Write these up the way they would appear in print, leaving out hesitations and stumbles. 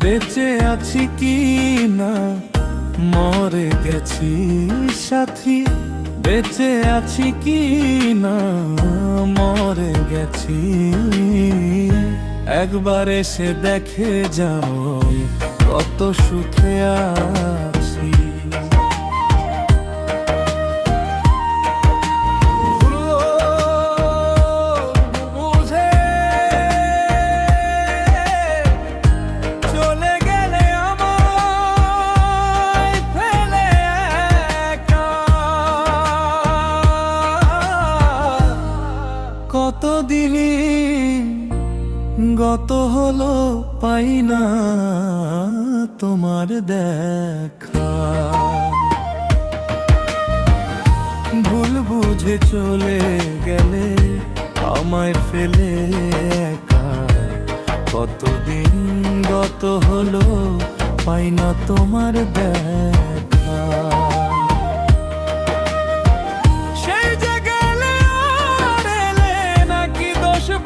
বেঁচে আছি কি না মরে গেছি সাথী, বেঁচে আছি কি না মরে গেছি, একবার এসে দেখে যাও কত সুখে আছি। কতদিন গত হলো পাই না তোমার দেখা, ভুল বুঝে চলে গেলে আমায় ফেলে একা, কতদিন গত হলো পাই না তোমার দেখা।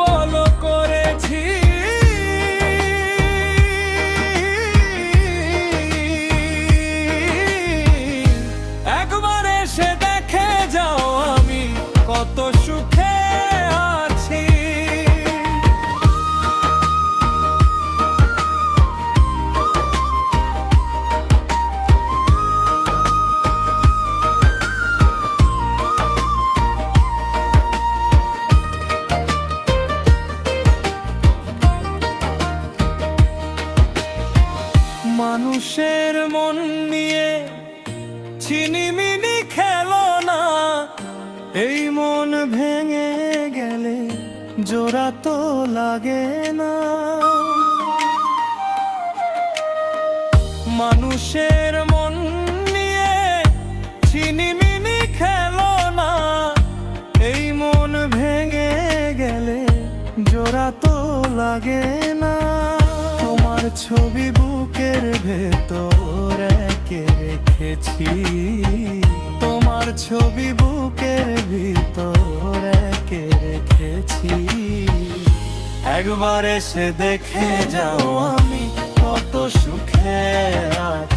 বলো করেছি একবার এসে দেখে যাও আমি কত সুখে আছি। মানুষের মন নিয়ে ছিনিমিনি খেলো না, এই মন ভেঙে গেলে জোড়া তো লাগে না। মানুষের মন নিয়ে ছিনিমিনি খেলো না, এই মন ভেঙে গেলে জোড়া তো লাগে না। তোমার ছবি বুকের ভেতর এঁকে রেখেছি, তোমার ছবি বুকের ভিতর এঁকে রেখেছি, একবার এসে দেখে যাও আমি কত সুখে আছি।